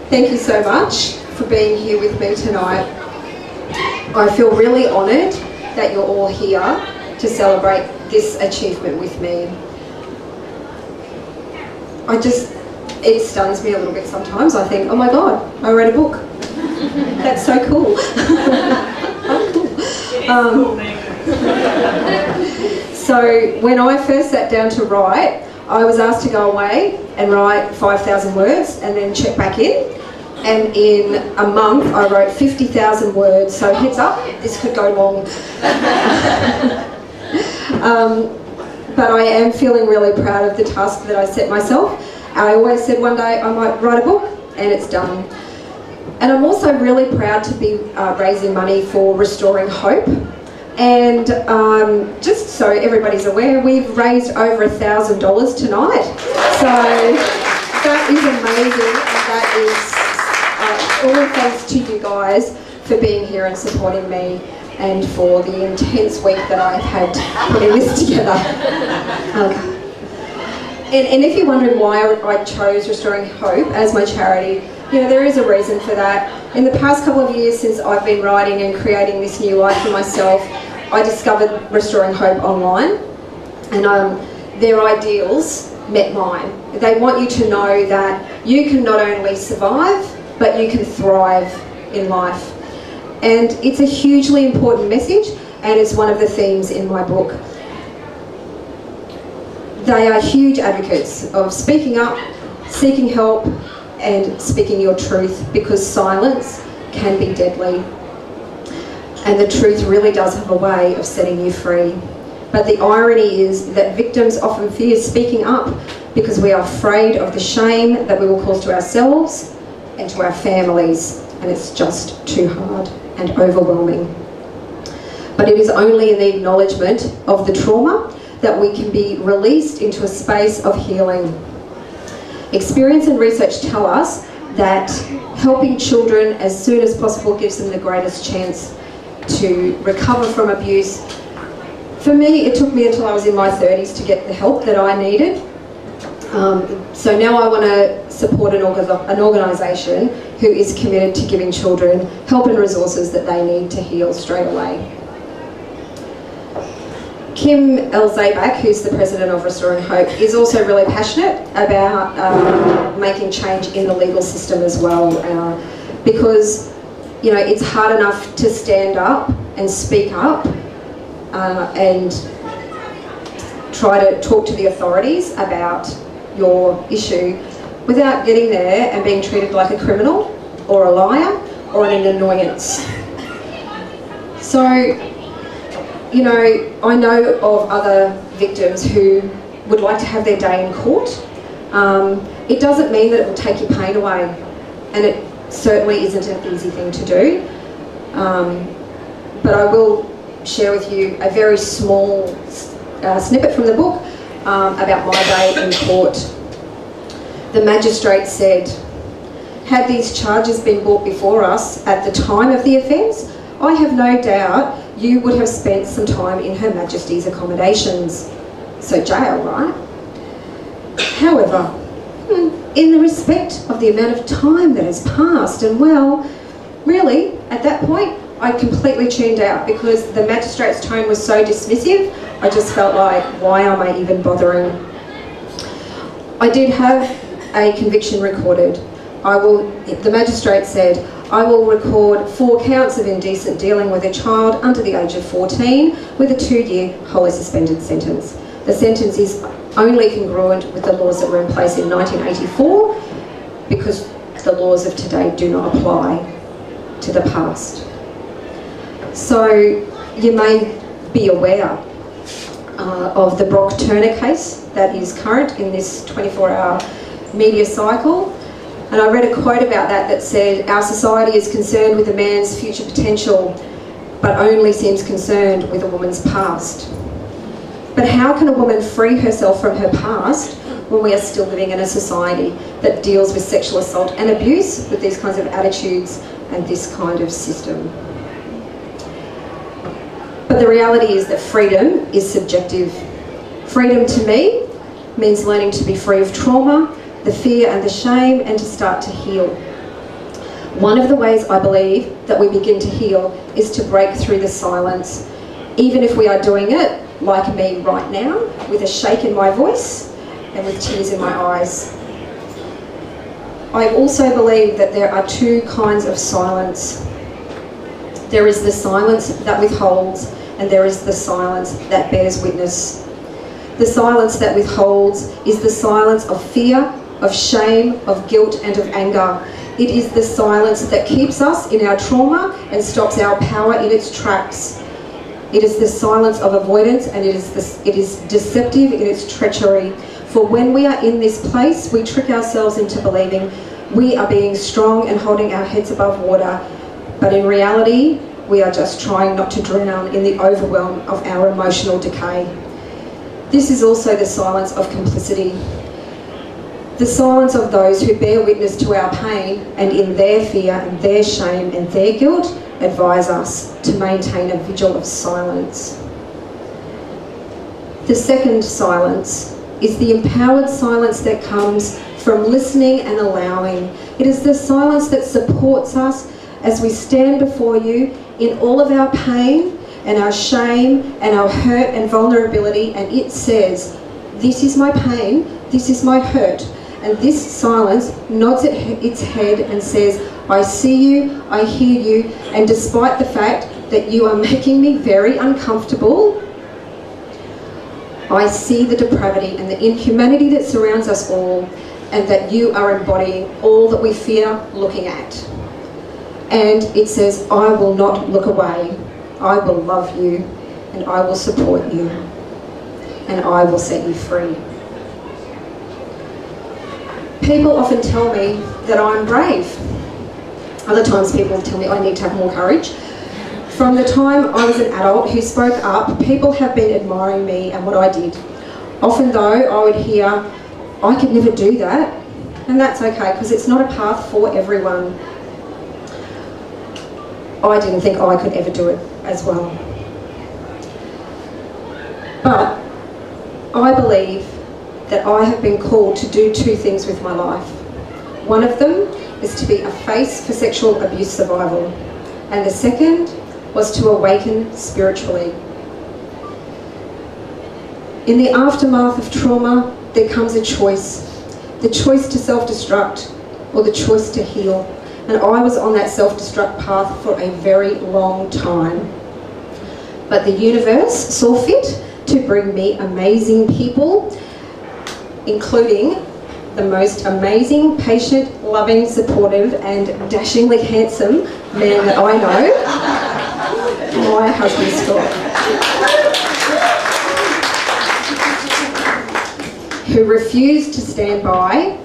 Thank you so much for being here with me tonight. I feel really honoured that you're all here to celebrate this achievement with me. It stuns me a little bit sometimes. I think, oh my God, I read a book. That's so cool. So when I first sat down to write, I was asked to go away and write 5,000 words and then check back in. And in a month, I wrote 50,000 words. So heads up, this could go long. But I am feeling really proud of the task that I set myself. I always said one day I might write a book, and it's done. And I'm also really proud to be raising money for Restoring Hope. And just so everybody's aware, we've raised over $1,000 tonight. So that is amazing, and that is all thanks to you guys for being here and supporting me, and for the intense week that I've had putting this together. And if you're wondering why I chose Restoring Hope as my charity, you know, there is a reason for that. In the past couple of years since I've been writing and creating this new life for myself, I discovered Restoring Hope online, and their ideals met mine. They want you to know that you can not only survive, but you can thrive in life. And it's a hugely important message, and it's one of the themes in my book. They are huge advocates of speaking up, seeking help, and speaking your truth, because silence can be deadly. And the truth really does have a way of setting you free. But the irony is that victims often fear speaking up because we are afraid of the shame that we will cause to ourselves and to our families, and it's just too hard and overwhelming. But it is only in the acknowledgement of the trauma that we can be released into a space of healing. Experience and research tell us that helping children as soon as possible gives them the greatest chance to recover from abuse. For me, it took me until I was in my 30s to get the help that I needed. So now I want to support an organisation who is committed to giving children help and resources that they need to heal straight away. Kim Elzabak, who's the president of Restoring Hope, is also really passionate about making change in the legal system as well, because you know, it's hard enough to stand up and speak up and try to talk to the authorities about your issue without getting there and being treated like a criminal or a liar or an annoyance. So, you know, I know of other victims who would like to have their day in court. It doesn't mean that it will take your pain away, and it certainly isn't an easy thing to do. But I will share with you a very small snippet from the book about my day in court. The magistrate said, "Had these charges been brought before us at the time of the offence, I have no doubt you would have spent some time in Her Majesty's accommodations." So jail, right? However, in the respect of the amount of time that has passed, and well, really, at that point, I completely tuned out because the magistrate's tone was so dismissive. I just felt like, why am I even bothering? I did have a conviction recorded. The magistrate said, "I will record 4 counts of indecent dealing with a child under the age of 14 with a 2-year wholly suspended sentence. The sentence is only congruent with the laws that were in place in 1984 because the laws of today do not apply to the past." So you may be aware of the Brock Turner case that is current in this 24-hour media cycle. And I read a quote about that said, "Our society is concerned with a man's future potential, but only seems concerned with a woman's past." But how can a woman free herself from her past when we are still living in a society that deals with sexual assault and abuse with these kinds of attitudes and this kind of system? But the reality is that freedom is subjective. Freedom to me means learning to be free of trauma, the fear and the shame, and to start to heal. One of the ways I believe that we begin to heal is to break through the silence, even if we are doing it, like me right now, with a shake in my voice and with tears in my eyes. I also believe that there are two kinds of silence. There is the silence that withholds, and there is the silence that bears witness. The silence that withholds is the silence of fear, of shame, of guilt, and of anger. It is the silence that keeps us in our trauma and stops our power in its tracks. It is the silence of avoidance, and it is deceptive in its treachery. For when we are in this place, we trick ourselves into believing we are being strong and holding our heads above water, but in reality, we are just trying not to drown in the overwhelm of our emotional decay. This is also the silence of complicity. The silence of those who bear witness to our pain and in their fear and their shame and their guilt advise us to maintain a vigil of silence. The second silence is the empowered silence that comes from listening and allowing. It is the silence that supports us as we stand before you in all of our pain and our shame and our hurt and vulnerability, and it says, this is my pain, this is my hurt. And this silence nods its head and says, I see you, I hear you, and despite the fact that you are making me very uncomfortable, I see the depravity and the inhumanity that surrounds us all, and that you are embodying all that we fear looking at. And it says, I will not look away. I will love you, and I will support you, and I will set you free. People often tell me that I'm brave. Other times people tell me I need to have more courage. From the time I was an adult who spoke up, people have been admiring me and what I did. Often though, I would hear, I could never do that. And that's okay, because it's not a path for everyone. I didn't think I could ever do it as well. But I believe that I have been called to do two things with my life. One of them is to be a face for sexual abuse survival, and the second was to awaken spiritually. In the aftermath of trauma, there comes a choice. The choice to self-destruct or the choice to heal. And I was on that self-destruct path for a very long time. But the universe saw fit to bring me amazing people, including the most amazing, patient, loving, supportive, and dashingly handsome man that I know, my husband Scott, who refused to stand by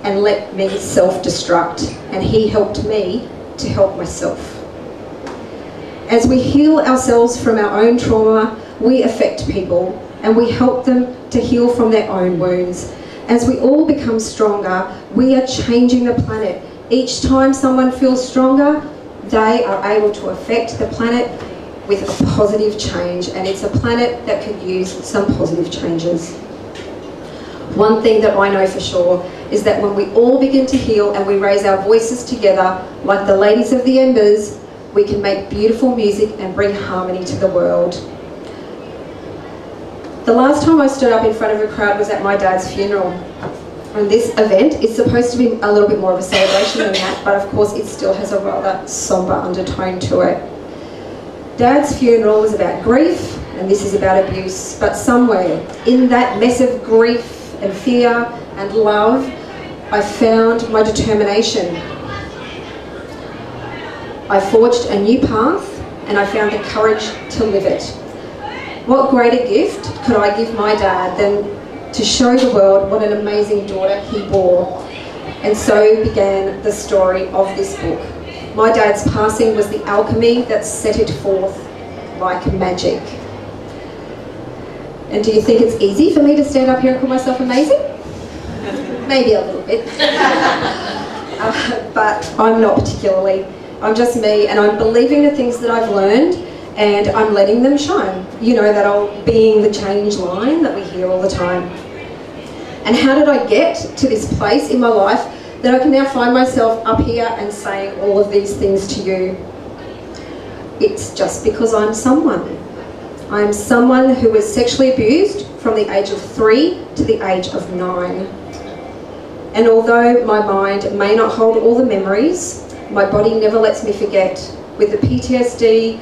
and let me self-destruct, and he helped me to help myself. As we heal ourselves from our own trauma, we affect people, and we help them to heal from their own wounds. As we all become stronger, we are changing the planet. Each time someone feels stronger, they are able to affect the planet with a positive change, and it's a planet that could use some positive changes. One thing that I know for sure is that when we all begin to heal and we raise our voices together, like the ladies of the Embers, we can make beautiful music and bring harmony to the world. The last time I stood up in front of a crowd was at my dad's funeral. And this event is supposed to be a little bit more of a celebration than that, but of course it still has a rather sombre undertone to it. Dad's funeral was about grief, and this is about abuse, but somewhere in that mess of grief and fear and love, I found my determination. I forged a new path, and I found the courage to live it. What greater gift could I give my dad than to show the world what an amazing daughter he bore? And so began the story of this book. My dad's passing was the alchemy that set it forth like magic. And do you think it's easy for me to stand up here and call myself amazing? Maybe a little bit. But I'm not particularly. I'm just me, and I'm believing the things that I've learned, and I'm letting them shine. You know, that old being the change line that we hear all the time. And how did I get to this place in my life that I can now find myself up here and saying all of these things to you. It's just because I'm someone. I'm someone who was sexually abused from the age of 3 to the age of 9. And although my mind may not hold all the memories, my body never lets me forget, with the PTSD,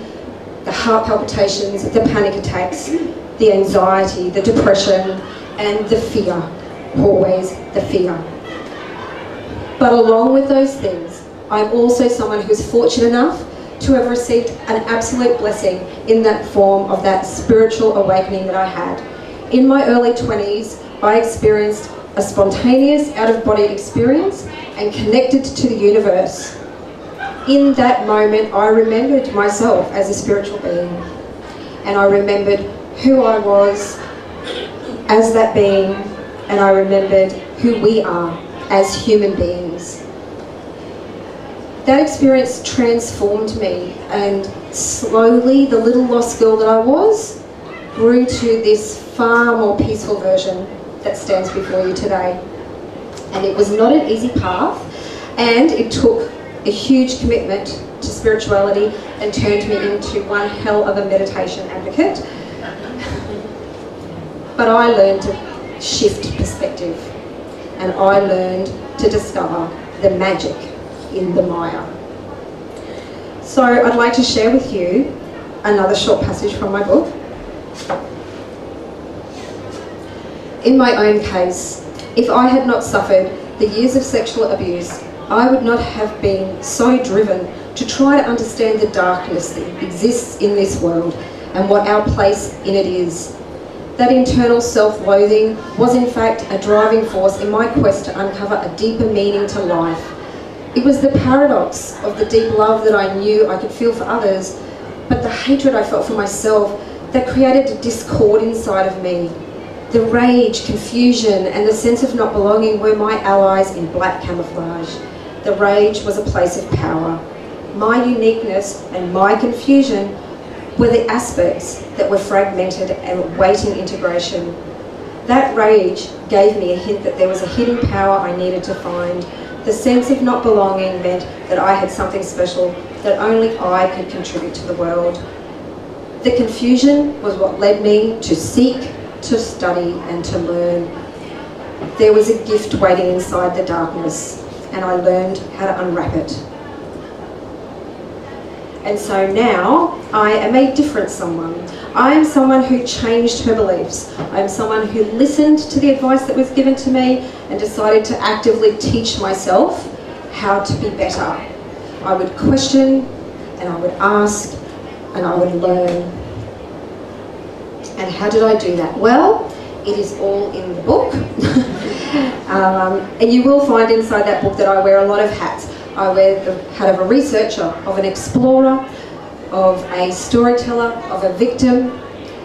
the heart palpitations, the panic attacks, the anxiety, the depression, and the fear. Always the fear. But along with those things, I'm also someone who's fortunate enough to have received an absolute blessing in that form of that spiritual awakening that I had. In my early 20s, I experienced a spontaneous out-of-body experience and connected to the universe. In that moment, I remembered myself as a spiritual being, and I remembered who I was as that being, and I remembered who we are as human beings. That experience transformed me, and slowly the little lost girl that I was grew to this far more peaceful version that stands before you today. And it was not an easy path, and it took a huge commitment to spirituality and turned me into one hell of a meditation advocate. But I learned to shift perspective, and I learned to discover the magic in the mire. So I'd like to share with you another short passage from my book. In my own case, if I had not suffered the years of sexual abuse, I would not have been so driven to try to understand the darkness that exists in this world and what our place in it is. That internal self-loathing was in fact a driving force in my quest to uncover a deeper meaning to life. It was the paradox of the deep love that I knew I could feel for others, but the hatred I felt for myself that created a discord inside of me. The rage, confusion, and the sense of not belonging were my allies in black camouflage. The rage was a place of power. My uniqueness and my confusion were the aspects that were fragmented and awaiting integration. That rage gave me a hint that there was a hidden power I needed to find. The sense of not belonging meant that I had something special that only I could contribute to the world. The confusion was what led me to seek, to study, and to learn. There was a gift waiting inside the darkness, and I learned how to unwrap it. And so now I am a different someone. I am someone who changed her beliefs. I am someone who listened to the advice that was given to me and decided to actively teach myself how to be better. I would question, and I would ask, and I would learn. And how did I do that? Well, it is all in the book. And you will find inside that book that I wear a lot of hats. I wear the hat of a researcher, of an explorer, of a storyteller, of a victim,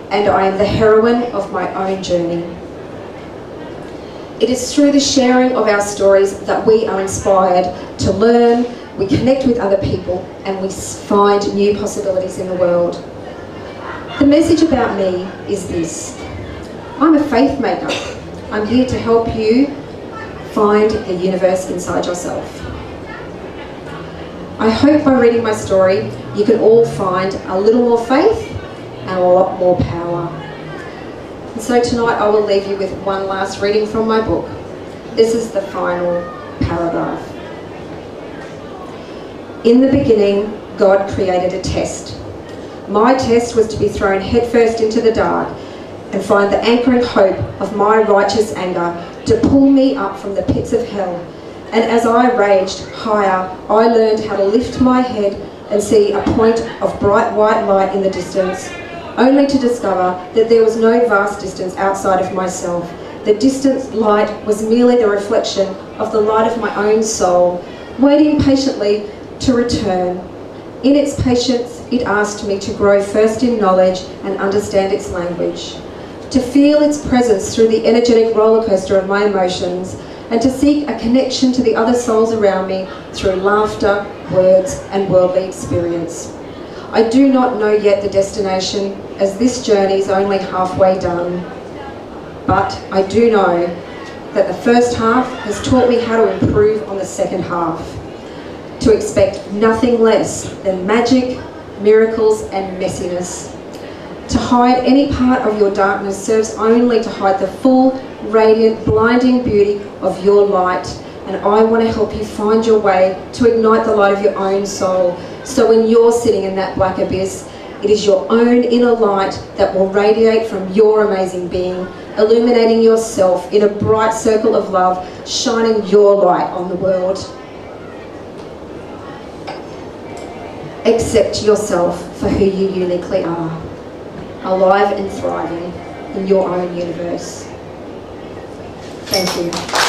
and I am the heroine of my own journey. It is through the sharing of our stories that we are inspired to learn, we connect with other people, and we find new possibilities in the world. The message about me is this: I'm a faith maker. I'm here to help you find the universe inside yourself. I hope by reading my story, you can all find a little more faith and a lot more power. And so tonight I will leave you with one last reading from my book. This is the final paragraph. In the beginning, God created a test. My test was to be thrown headfirst into the dark and find the anchoring hope of my righteous anger to pull me up from the pits of hell. And as I raged higher, I learned how to lift my head and see a point of bright white light in the distance, only to discover that there was no vast distance outside of myself. The distant light was merely the reflection of the light of my own soul, waiting patiently to return. In its patience, it asked me to grow first in knowledge and understand its language, to feel its presence through the energetic roller coaster of my emotions, and to seek a connection to the other souls around me through laughter, words, and worldly experience. I do not know yet the destination, as this journey is only halfway done, but I do know that the first half has taught me how to improve on the second half, to expect nothing less than magic, miracles and messiness. To hide any part of your darkness serves only to hide the full, radiant, blinding beauty of your light. And I want to help you find your way to ignite the light of your own soul. So when you're sitting in that black abyss, it is your own inner light that will radiate from your amazing being, illuminating yourself in a bright circle of love, shining your light on the world. Accept yourself for who you uniquely are, alive and thriving in your own universe. Thank you.